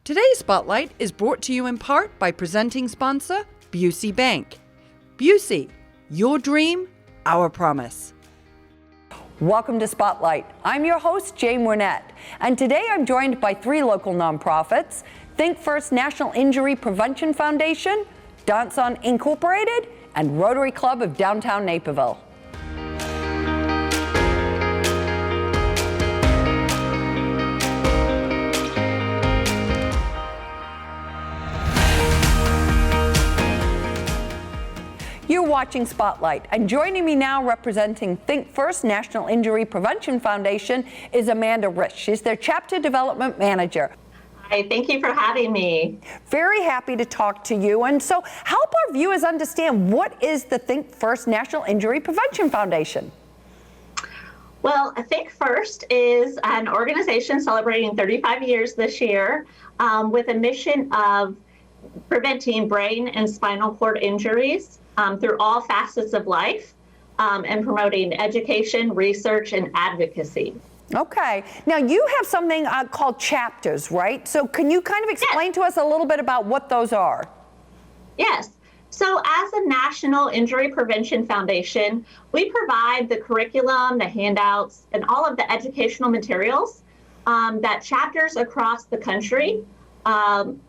Today's Spotlight is brought to you in part by presenting sponsor, Busey Bank. Busey, your dream, our promise. Welcome to Spotlight. I'm your host, Jane Wernette, and today I'm joined by three local nonprofits, ThinkFirst National Injury Prevention Foundation, DanceOn Incorporated, and Rotary Club of Downtown Naperville. You're watching Spotlight, and joining me now representing ThinkFirst National Injury Prevention Foundation is Amanda Rist. She's their Chapter Development Manager. Hi, thank you for having me. Very happy to talk to you. And so help our viewers understand, what is the ThinkFirst National Injury Prevention Foundation? Well, ThinkFirst is an organization celebrating 35 years this year with a mission of preventing brain and spinal cord injuries through all facets of life and promoting education, research, and advocacy. Okay. Now you have something called chapters, right? So can you kind of explain to us a little bit about what those are? Yes. So as a National Injury Prevention Foundation, we provide the curriculum, the handouts, and all of the educational materials that chapters across the country,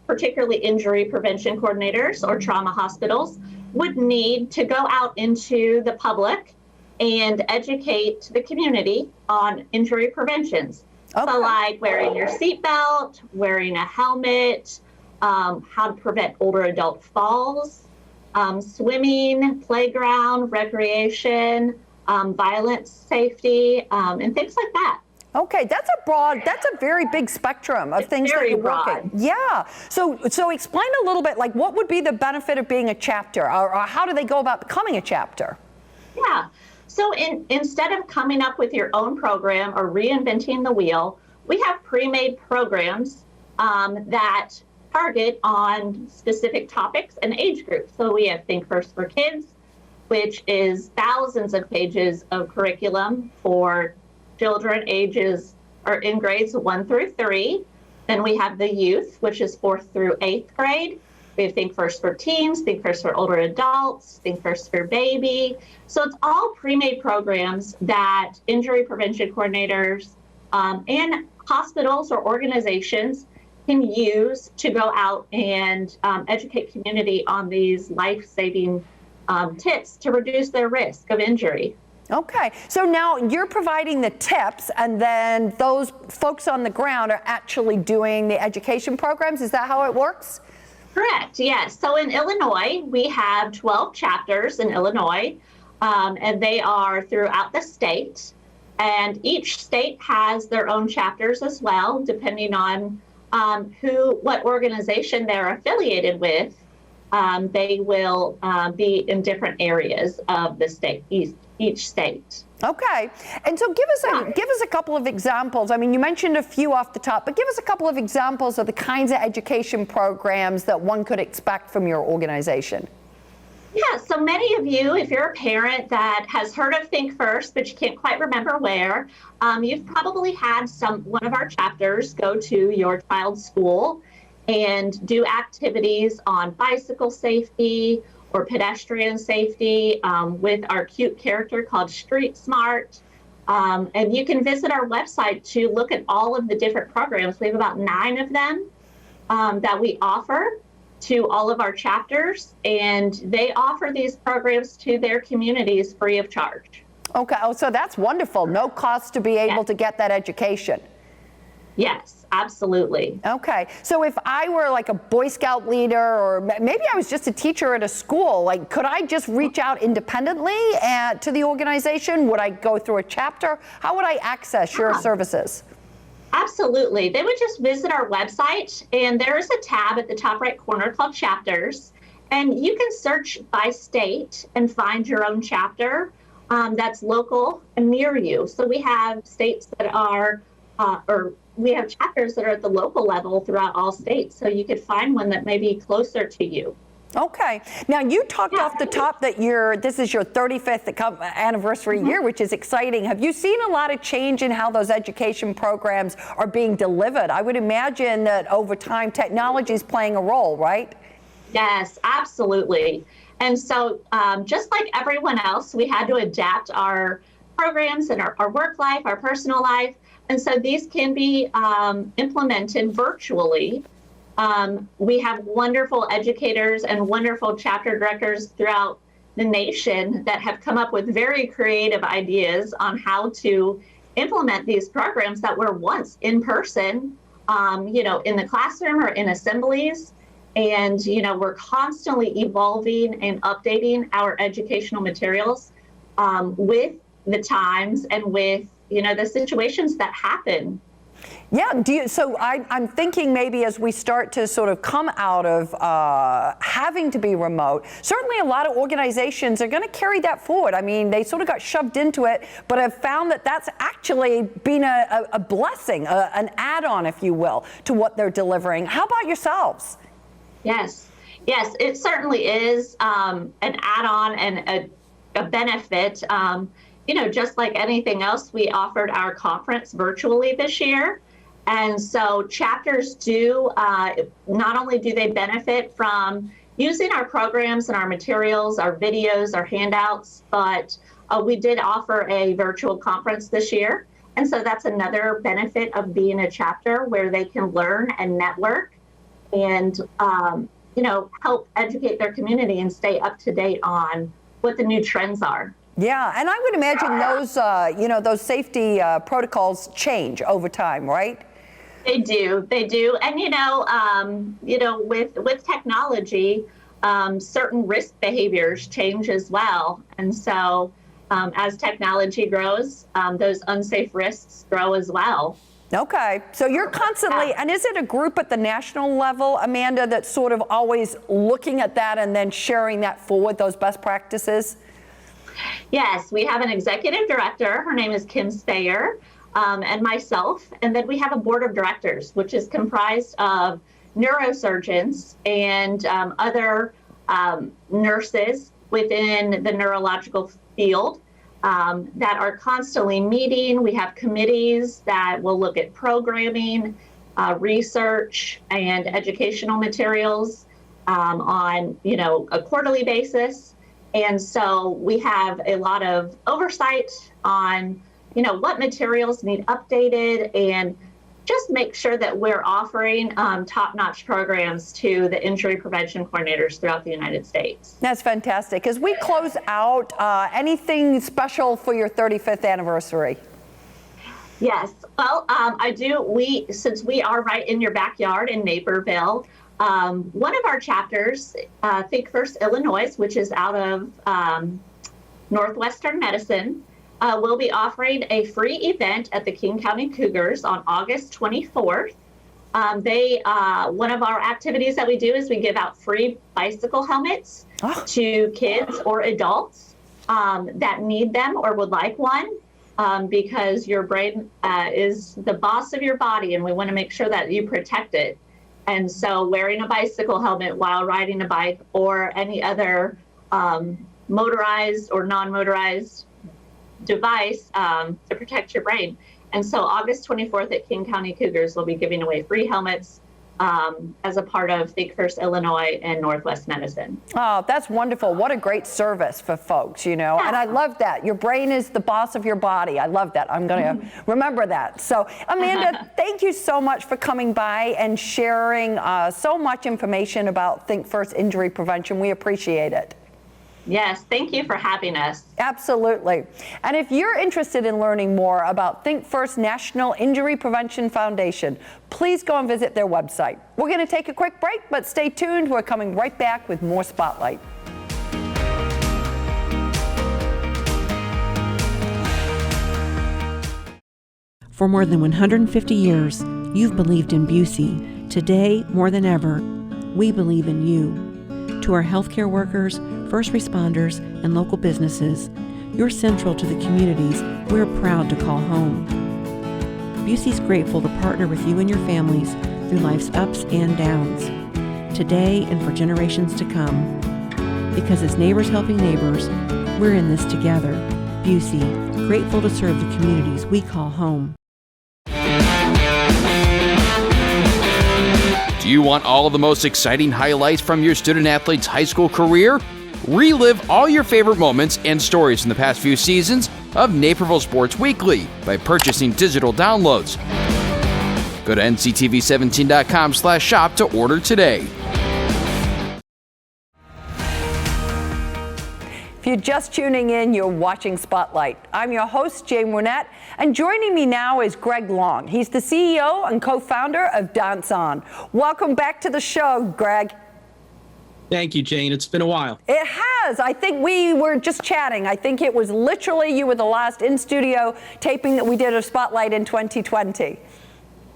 particularly injury prevention coordinators or trauma hospitals, would need to go out into the public and educate the community on injury preventions. Okay. So like wearing your seatbelt, wearing a helmet, how to prevent older adult falls, swimming, playground, recreation, violence safety, and things like that. Okay, that's a very big spectrum of things that you're working. Yeah. So explain a little bit, like what would be the benefit of being a chapter, or how do they go about becoming a chapter? Yeah. So instead of coming up with your own program or reinventing the wheel, we have pre-made programs that target on specific topics and age groups. So we have ThinkFirst for Kids, which is thousands of pages of curriculum for children ages or in grades 1 through 3. Then we have the youth, which is 4th through 8th grade. We have ThinkFirst for Teens, ThinkFirst for Older Adults, ThinkFirst for Baby. So it's all pre-made programs that injury prevention coordinators and hospitals or organizations can use to go out and educate community on these life-saving tips to reduce their risk of injury. Okay, so now you're providing the tips, and then those folks on the ground are actually doing the education programs. Is that how it works? Correct, yes. So in Illinois, we have 12 chapters in Illinois, and they are throughout the state. And each state has their own chapters as well, depending on what organization they're affiliated with. They will be in different areas of the state, each state. Okay, and so give us a couple of examples. I mean, you mentioned a few off the top, but give us a couple of examples of the kinds of education programs that one could expect from your organization. Yeah, so many of you, if you're a parent that has heard of ThinkFirst, but you can't quite remember where, you've probably had one of our chapters go to your child's school and do activities on bicycle safety or pedestrian safety with our cute character called Street Smart. And you can visit our website to look at all of the different programs. We have about 9 of them that we offer to all of our chapters, and they offer these programs to their communities free of charge. Okay, so that's wonderful. No cost to be able to get that education. Yes, absolutely. Okay, so if I were like a Boy Scout leader, or maybe I was just a teacher at a school, like could I just reach out independently to the organization? Would I go through a chapter? How would I access your services? Absolutely. They would just visit our website, and there is a tab at the top right corner called Chapters, and you can search by state and find your own chapter that's local and near you. So we have states that are, we have chapters that are at the local level throughout all states, so you could find one that may be closer to you. Okay. Now you talked off the top that this is your 35th anniversary year, which is exciting. Have you seen a lot of change in how those education programs are being delivered? I would imagine that over time technology is playing a role, right? Yes, absolutely. And so just like everyone else, we had to adapt our programs and our work life, our personal life. And so these can be implemented virtually. We have wonderful educators and wonderful chapter directors throughout the nation that have come up with very creative ideas on how to implement these programs that were once in person, in the classroom or in assemblies. And, we're constantly evolving and updating our educational materials with the times and with, the situations that happen. Yeah, so I'm thinking maybe as we start to sort of come out of having to be remote, certainly a lot of organizations are going to carry that forward. I mean, they sort of got shoved into it, but have found that that's actually been a blessing, an add-on, if you will, to what they're delivering. How about yourselves? Yes, it certainly is an add-on and a benefit. Just like anything else, we offered our conference virtually this year. And so chapters not only do they benefit from using our programs and our materials, our videos, our handouts, but we did offer a virtual conference this year. And so that's another benefit of being a chapter where they can learn and network and, help educate their community and stay up to date on what the new trends are. Yeah, and I would imagine those safety protocols change over time, right? They do. And with technology, certain risk behaviors change as well. And so, as technology grows, those unsafe risks grow as well. Okay, so you're constantly, and is it a group at the national level, Amanda, that's sort of always looking at that and then sharing that forward, those best practices? Yes, we have an executive director. Her name is Kim Speyer, and myself. And then we have a board of directors, which is comprised of neurosurgeons and other nurses within the neurological field that are constantly meeting. We have committees that will look at programming, research, and educational materials on, a quarterly basis. And so we have a lot of oversight on, what materials need updated and just make sure that we're offering top-notch programs to the injury prevention coordinators throughout the United States. That's fantastic. As we close out, anything special for your 35th anniversary? Yes, well, I do. Since we are right in your backyard in Naperville, one of our chapters, ThinkFirst Illinois, which is out of Northwestern Medicine, will be offering a free event at the King County Cougars on August 24th. One of our activities that we do is we give out free bicycle helmets to kids or adults that need them or would like one, because your brain is the boss of your body, and we want to make sure that you protect it. And so wearing a bicycle helmet while riding a bike or any other motorized or non-motorized device to protect your brain. And so August 24th at King County Cougars will be giving away free helmets as a part of ThinkFirst Illinois and Northwest Medicine. Oh, that's wonderful. What a great service for folks, And I love that. Your brain is the boss of your body. I love that. I'm going to remember that. So, Amanda, thank you so much for coming by and sharing so much information about ThinkFirst injury prevention. We appreciate it. Yes, thank you for having us. Absolutely. And if you're interested in learning more about ThinkFirst National Injury Prevention Foundation, please go and visit their website. We're going to take a quick break, but stay tuned. We're coming right back with more Spotlight. For more than 150 years, you've believed in Busey. Today, more than ever, we believe in you. To our healthcare workers, first responders, and local businesses, you're central to the communities we're proud to call home. Busey's grateful to partner with you and your families through life's ups and downs. today and for generations to come. Because as neighbors helping neighbors, we're in this together. Busey, grateful to serve the communities we call home. Do you want all of the most exciting highlights from your student-athlete's high school career? Relive all your favorite moments and stories from the past few seasons of Naperville Sports Weekly by purchasing digital downloads. Go to nctv17.com/shop to order today. If you're just tuning in, you're watching Spotlight. I'm your host, Jane Wernette, and joining me now is Greg Long. He's the CEO and co-founder of DanceOn. Welcome back to the show, Greg. Thank you, Jane. It's been a while. It has. I think we were just chatting. I think it was literally you were the last in-studio taping that we did of Spotlight in 2020.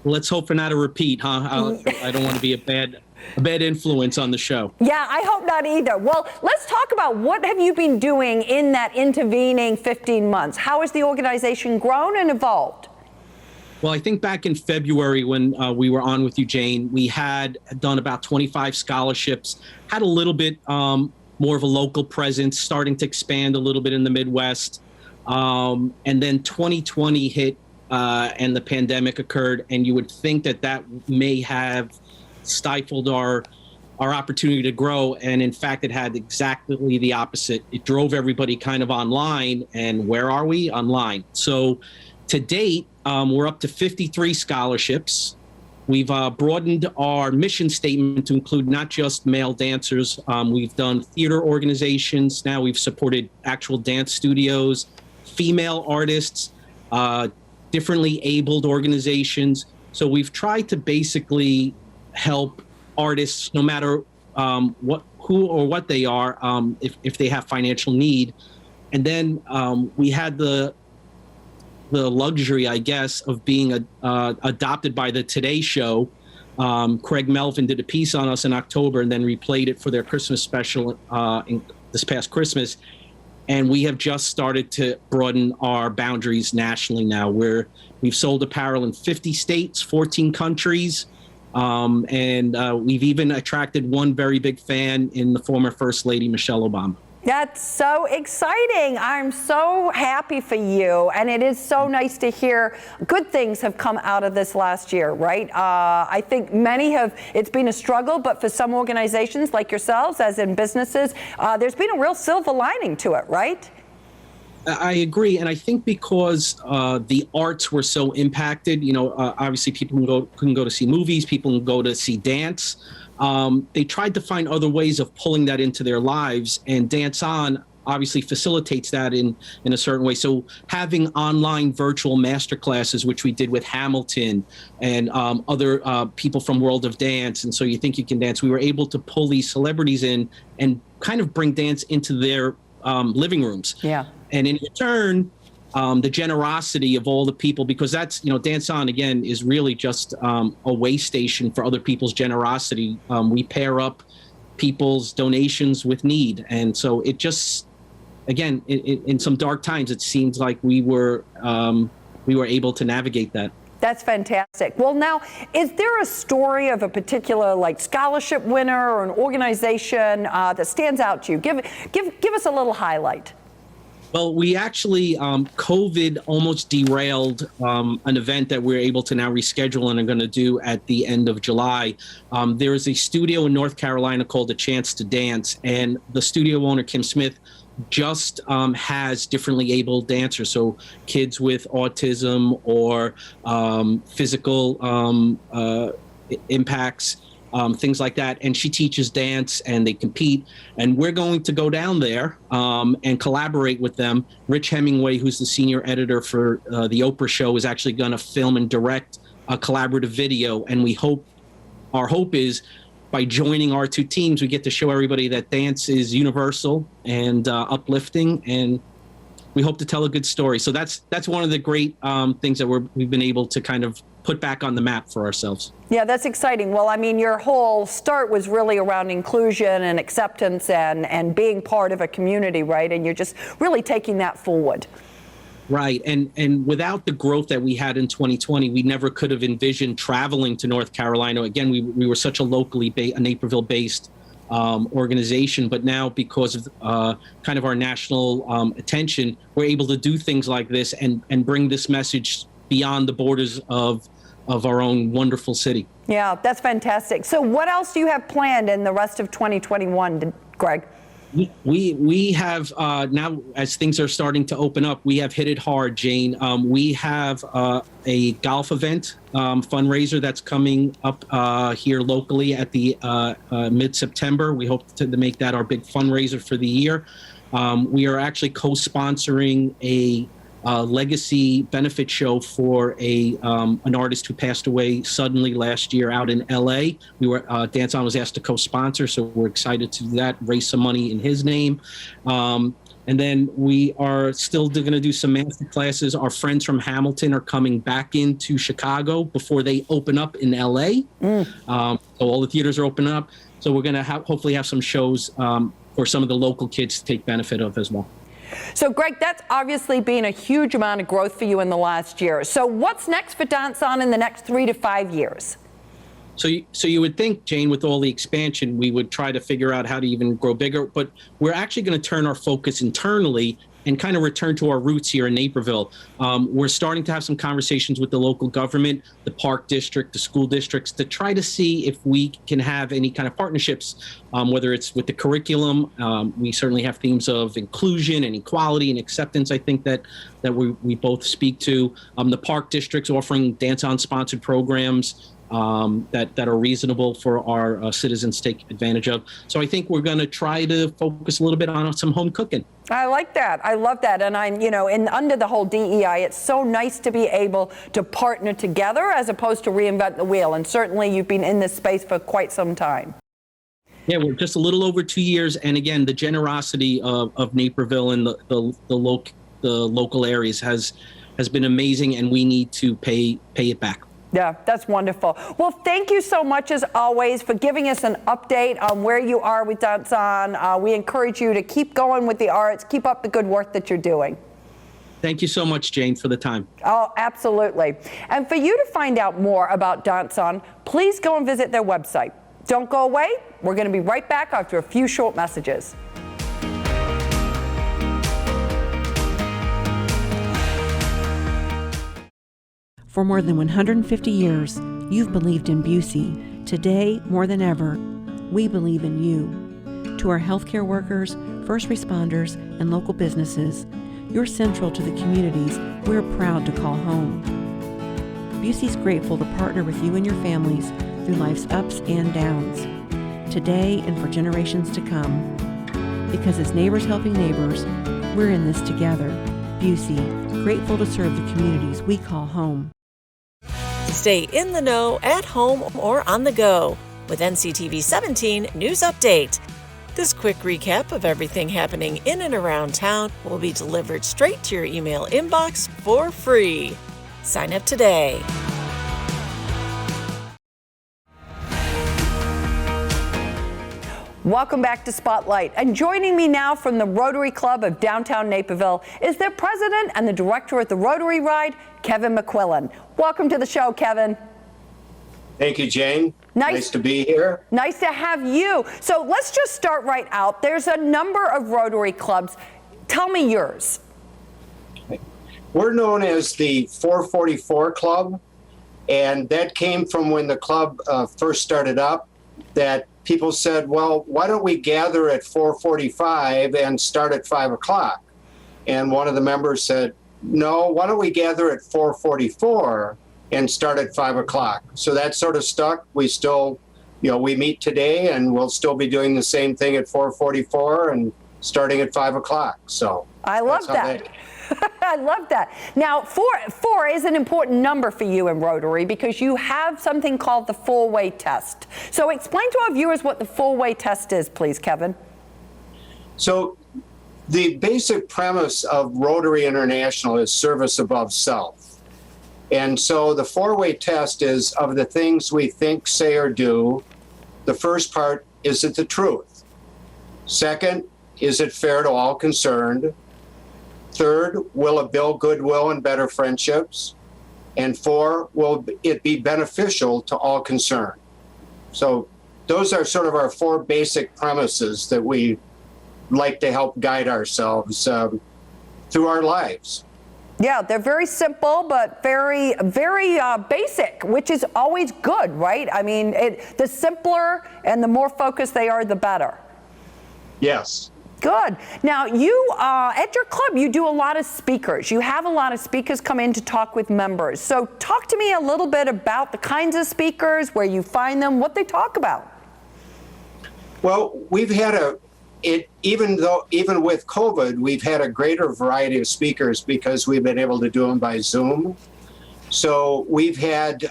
Let's hope for not a repeat, huh? I don't want to be a bad influence on the show. Yeah, I hope not either. Well, let's talk about what have you been doing in that intervening 15 months? How has the organization grown and evolved? Well, I think back in February when we were on with you, Jane, we had done about 25 scholarships, had a little bit more of a local presence, starting to expand a little bit in the Midwest. And then 2020 hit and the pandemic occurred, and you would think that may have stifled our opportunity to grow, and in fact it had exactly the opposite. It drove everybody kind of online, and where are we? Online. So to date, we're up to 53 scholarships. We've broadened our mission statement to include not just male dancers. We've done theater organizations. Now we've supported actual dance studios, female artists, differently abled organizations. So we've tried to basically help artists, no matter who or what they are, if they have financial need. And then we had the luxury, I guess, of being adopted by the Today Show. Craig Melvin did a piece on us in October and then replayed it for their Christmas special this past Christmas. And we have just started to broaden our boundaries nationally now. We've sold apparel in 50 states, 14 countries. And we've even attracted one very big fan in the former First Lady, Michelle Obama. That's so exciting. I'm so happy for you. And it is so nice to hear good things have come out of this last year, right? I think many it's been a struggle, but for some organizations like yourselves, as in businesses, there's been a real silver lining to it, right? I agree. And I think because the arts were so impacted, obviously people couldn't go to see movies, people can go to see dance. They tried to find other ways of pulling that into their lives, and DanceOn obviously facilitates that in a certain way. So having online virtual masterclasses, which we did with Hamilton and other people from World of Dance, and So You Think You Can Dance, we were able to pull these celebrities in and kind of bring dance into their living rooms. Yeah. And in return, the generosity of all the people, because that's, DanceOn, again, is really just a way station for other people's generosity. We pair up people's donations with need. And so it just, again, in some dark times, it seems like we were able to navigate that. That's fantastic. Well, now, is there a story of a particular scholarship winner or an organization that stands out to you? Give us a little highlight. Well, we actually, COVID almost derailed an event that we're able to now reschedule and are going to do at the end of July. There is a studio in North Carolina called A Chance to Dance, and the studio owner, Kim Smith, just has differently abled dancers, so kids with autism or physical impacts. Things like that. And she teaches dance and they compete. And we're going to go down there and collaborate with them. Rich Hemingway, who's the senior editor for the Oprah show, is actually going to film and direct a collaborative video. And our hope is by joining our two teams, we get to show everybody that dance is universal and uplifting. And we hope to tell a good story. So that's one of the great things that we've been able to kind of put back on the map for ourselves. Yeah, that's exciting. Well, I mean, your whole start was really around inclusion and acceptance and being part of a community, right? And you're just really taking that forward. Right. And without the growth that we had in 2020, we never could have envisioned traveling to North Carolina. Again, we were such a a Naperville-based organization, but now because of kind of our national attention, we're able to do things like this and bring this message beyond the borders of our own wonderful city. Yeah, that's fantastic. So what else do you have planned in the rest of 2021, Greg? We have now, as things are starting to open up, we have hit it hard, Jane. We have a golf event fundraiser that's coming up here locally at the mid-September. We hope to make that our big fundraiser for the year. We are actually co-sponsoring a legacy benefit show for an artist who passed away suddenly last year out in LA. DanceOn was asked to co-sponsor, so we're excited to do that, raise some money in his name. And then we are still going to do some master classes. Our friends from Hamilton are coming back into Chicago before they open up in LA. So all the theaters are opening up. So we're going to hopefully have some shows for some of the local kids to take benefit of as well. So, Greg, that's obviously been a huge amount of growth for you in the last year. So what's next for DanceOn in the next 3 to 5 years? So you would think, Jane, with all the expansion, we would try to figure out how to even grow bigger. But we're actually going to turn our focus internally and kind of return to our roots here in Naperville. We're starting to have some conversations with the local government, the park district, the school districts, to try to see if we can have any kind of partnerships, whether it's with the curriculum. We certainly have themes of inclusion and equality and acceptance, I think, that we both speak to. The park districts offering DanceOn sponsored programs that are reasonable for our citizens to take advantage of. So I think we're going to try to focus a little bit on some home cooking. I like that. I love that. And under the whole DEI, it's so nice to be able to partner together as opposed to reinvent the wheel. And certainly you've been in this space for quite some time. Yeah, we're just a little over 2 years. And again, the generosity of Naperville and the local areas has been amazing, and we need to pay it back. Yeah, that's wonderful. Well, thank you so much, as always, for giving us an update on where you are with DanceOn. We encourage you to keep going with the arts, keep up the good work that you're doing. Thank you so much, Jane, for the time. Oh, absolutely. And for you to find out more about DanceOn, please go and visit their website. Don't go away. We're going to be right back after a few short messages. For more than 150 years, you've believed in Busey. Today, more than ever, we believe in you. To our healthcare workers, first responders, and local businesses, you're central to the communities we're proud to call home. Busey's grateful to partner with you and your families through life's ups and downs, today and for generations to come. Because as neighbors helping neighbors, we're in this together. Busey, grateful to serve the communities we call home. Stay in the know at home or on the go with NCTV 17 News Update. This quick recap of everything happening in and around town will be delivered straight to your email inbox for free. Sign up today. Welcome back to Spotlight. And joining me now from the Rotary Club of downtown Naperville is their president and the director of the Rotary Ride, Kevin McQuillan. Welcome to the show, Kevin. Thank you, Jane. Nice to be here. Nice to have you. So let's just start right out. There's a number of Rotary clubs. Tell me yours. We're known as the 444 Club, and that came from when the club first started up, that people said, well, why don't we gather at 4:45 and start at 5 o'clock? And one of the members said, no, why don't we gather at 4:44 and start at 5 o'clock? So that sort of stuck. We still, we meet today, and we'll still be doing the same thing at 4:44 and starting at 5 o'clock. So I love that. I love that. Now, four is an important number for you in Rotary because you have something called the four-way test. So explain to our viewers what the four-way test is, please, Kevin. So the basic premise of Rotary International is service above self. And so the four-way test is, of the things we think, say, or do, the first part, is it the truth? Second, is it fair to all concerned? Third, will it build goodwill and better friendships? And 4, will it be beneficial to all concerned? So those are sort of our 4 basic premises that we like to help guide ourselves through our lives. Yeah, they're very simple, but very, very basic, which is always good, right? I mean, the simpler and the more focused they are, the better. Yes. Good. Now, you, at your club, you do a lot of speakers. You have a lot of speakers come in to talk with members. So talk to me a little bit about the kinds of speakers, where you find them, what they talk about. Well, we've had even with COVID, we've had a greater variety of speakers because we've been able to do them by Zoom. So we've had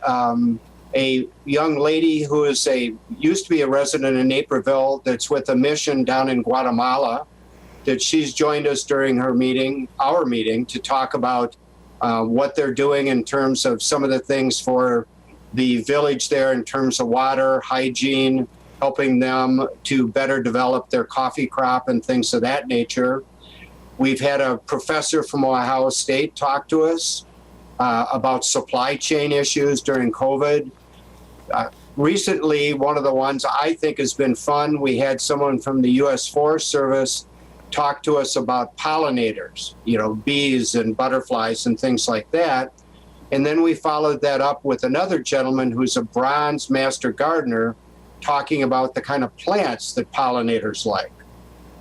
a young lady who used to be a resident in Naperville that's with a mission down in Guatemala, that she's joined us during our meeting to talk about what they're doing in terms of some of the things for the village there in terms of water, hygiene, helping them to better develop their coffee crop and things of that nature. We've had a professor from Ohio State talk to us about supply chain issues during COVID. Recently, one of the ones I think has been fun, we had someone from the U.S. Forest Service talk to us about pollinators, bees and butterflies and things like that. And then we followed that up with another gentleman who's a bronze master gardener talking about the kind of plants that pollinators like.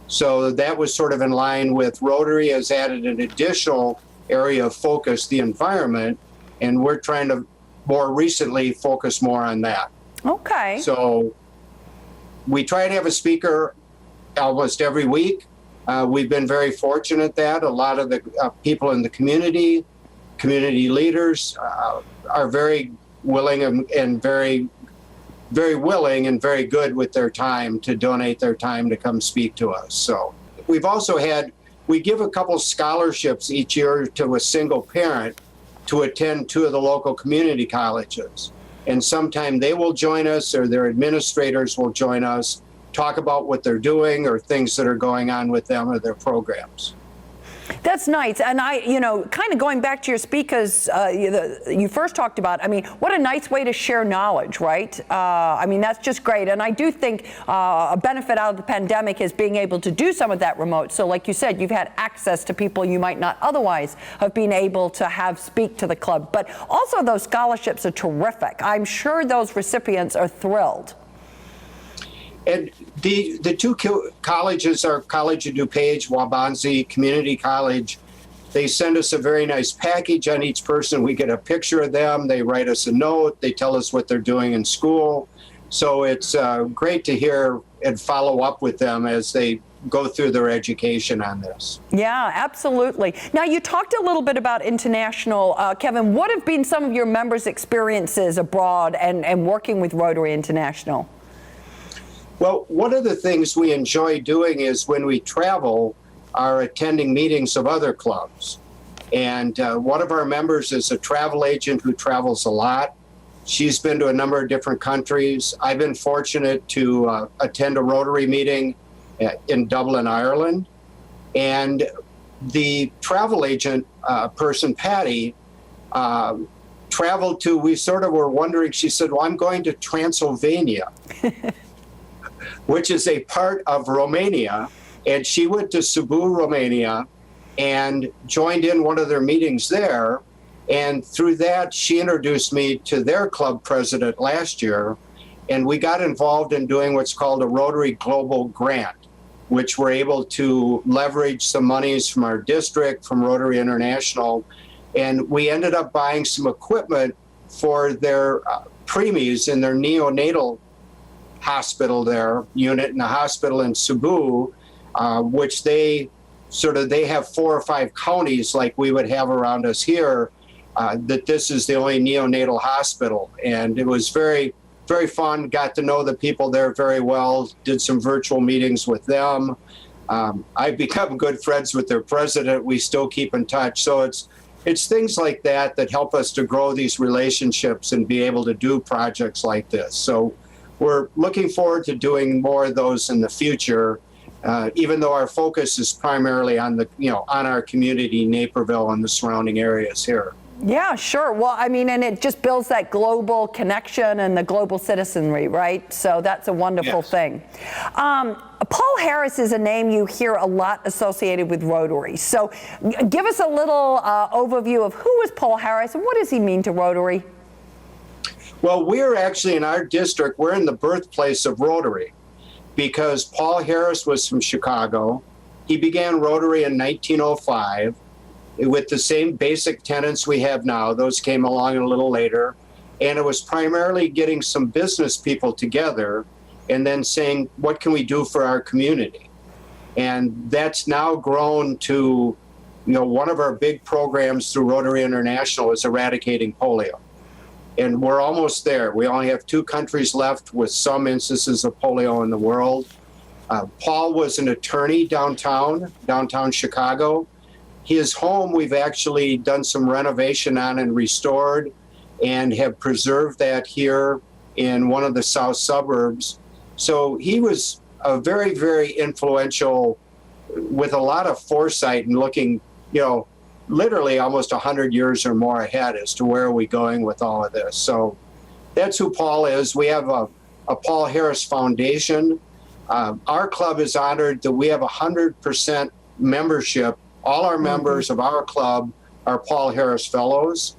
So that was sort of in line with Rotary has added an additional area of focus, the environment, and we're trying to more recently focus more on that. Okay. So we try to have a speaker almost every week. We've been very fortunate that a lot of the people in the community leaders are very willing and very, very willing and very good with their time to donate their time to come speak to us. So we've also we give a couple scholarships each year to a single parent to attend 2 of the local community colleges. And sometime they will join us or their administrators will join us, talk about what they're doing or things that are going on with them or their programs. That's nice. And kind of going back to your speakers you first talked about, what a nice way to share knowledge, right? That's just great. And I do think a benefit out of the pandemic is being able to do some of that remote. So like you said, you've had access to people you might not otherwise have been able to have speak to the club. But also those scholarships are terrific. I'm sure those recipients are thrilled. And the 2 colleges are College of DuPage, Waubonsie Community College. They send us a very nice package on each person. We get a picture of them. They write us a note. They tell us what they're doing in school. So it's great to hear and follow up with them as they go through their education on this. Yeah, absolutely. Now, you talked a little bit about international. Kevin, what have been some of your members' experiences abroad and working with Rotary International? Well, one of the things we enjoy doing is when we travel, are attending meetings of other clubs. And one of our members is a travel agent who travels a lot. She's been to a number of different countries. I've been fortunate to attend a Rotary meeting in Dublin, Ireland. And the travel agent person, Patty, traveled to, we sort of were wondering, she said, well, I'm going to Transylvania. Which is a part of Romania. And she went to Cebu, Romania, and joined in one of their meetings there. And through that, she introduced me to their club president last year. And we got involved in doing what's called a Rotary Global Grant, which we're able to leverage some monies from our district, from Rotary International. And we ended up buying some equipment for their preemies in their neonatal hospital unit in the hospital in Cebu, which they have 4 or 5 counties like we would have around us here, that this is the only neonatal hospital. And it was very, very fun, got to know the people there very well, did some virtual meetings with them. I've become good friends with their president. We still keep in touch. So it's things like that that help us to grow these relationships and be able to do projects like this. So we're looking forward to doing more of those in the future. even though our focus is primarily on on our community, Naperville and the surrounding areas here. Yeah, sure. Well, I mean, and it just builds that global connection and the global citizenry, right? So that's a wonderful thing. Paul Harris is a name you hear a lot associated with Rotary. So give us a little overview of who is Paul Harris and what does he mean to Rotary? Well, we're actually in our district, we're in the birthplace of Rotary because Paul Harris was from Chicago. He began Rotary in 1905. With the same basic tenets we have now. Those came along a little later. And it was primarily getting some business people together and then saying, what can we do for our community? And that's now grown to, one of our big programs through Rotary International is Eradicating Polio. And we're almost there. We only have 2 countries left with some instances of polio in the world. Paul was an attorney downtown Chicago. His home, we've actually done some renovation on and restored and have preserved that here in one of the south suburbs. So he was a very, very influential with a lot of foresight and looking, literally almost 100 years or more ahead as to where are we going with all of this. So that's who Paul is. We have a Paul Harris Foundation. Our club is honored that we have 100% membership. All our members of our club are Paul Harris Fellows,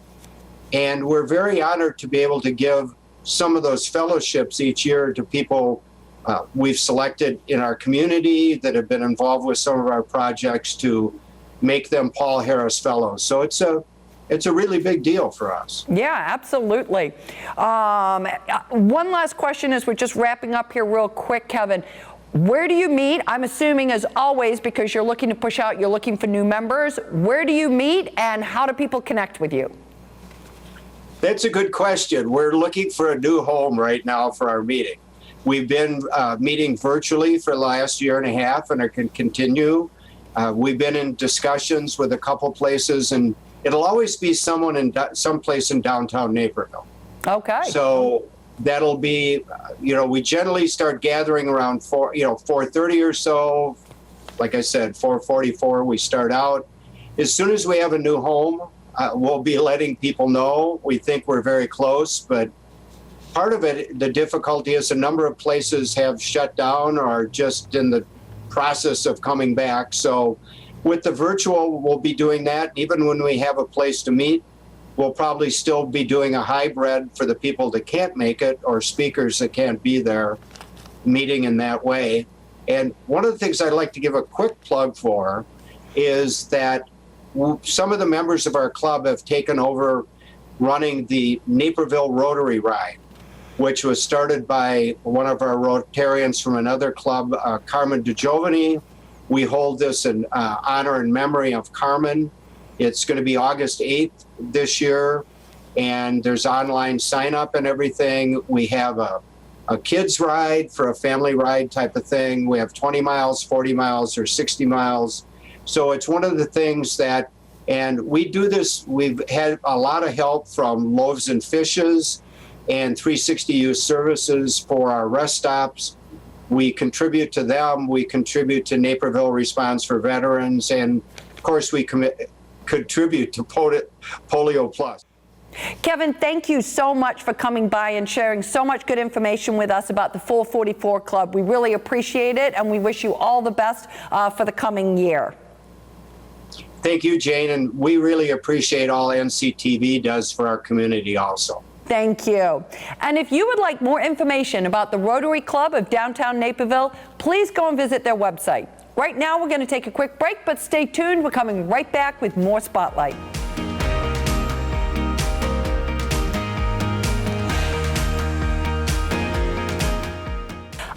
and we're very honored to be able to give some of those fellowships each year to people we've selected in our community that have been involved with some of our projects to make them Paul Harris Fellows. So it's a really big deal for us. Yeah, absolutely. One last question as we're just wrapping up here real quick, Kevin. Where do you meet? I'm assuming, as always, because you're looking to push out, you're looking for new members. Where do you meet and how do people connect with you? That's a good question. We're looking for a new home right now for our meeting. We've been meeting virtually for the last year and a half and are going to continue. We've been in discussions with a couple places, and it'll always be someplace in downtown Naperville. Okay. So that'll be, we generally start gathering around 4:30 or so. Like I said, 4:44 we start out. As soon as we have a new home, we'll be letting people know. We think we're very close, but part of it, the difficulty is a number of places have shut down or are just in the process of coming back. So with the virtual, we'll be doing that. Even when we have a place to meet, we'll probably still be doing a hybrid for the people that can't make it or speakers that can't be there, meeting in that way. And one of the things I'd like to give a quick plug for is that some of the members of our club have taken over running the Naperville Rotary Ride, which was started by one of our Rotarians from another club, Carmen DeGiovanni. We hold this in honor and memory of Carmen. It's going to be August 8th this year, and there's online sign up and everything. We have a kids ride for a family ride type of thing. We have 20 miles, 40 miles, or 60 miles. So it's one of the things that, and we do this, we've had a lot of help from Loaves and Fishes and 360 Youth Services for our rest stops. We contribute to them. We contribute to Naperville Response for Veterans. And of course, we contribute to Polio Plus. Kevin, thank you so much for coming by and sharing so much good information with us about the 444 Club. We really appreciate it, and we wish you all the best for the coming year. Thank you, Jane, and we really appreciate all NCTV does for our community also. Thank you. And if you would like more information about the Rotary Club of Downtown Naperville, please go and visit their website. Right now, we're going to take a quick break, but stay tuned. We're coming right back with more Spotlight.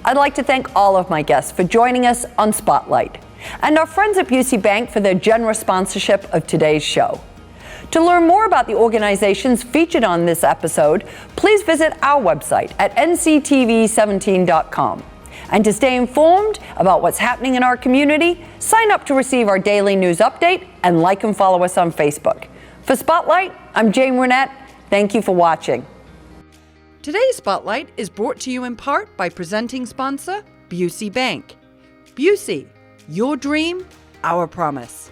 I'd like to thank all of my guests for joining us on Spotlight, and our friends at Busey Bank for their generous sponsorship of today's show. To learn more about the organizations featured on this episode, please visit our website at nctv17.com. And to stay informed about what's happening in our community, sign up to receive our daily news update and like and follow us on Facebook. For Spotlight, I'm Jane Wernette. Thank you for watching. Today's Spotlight is brought to you in part by presenting sponsor Busey Bank. Busey, your dream, our promise.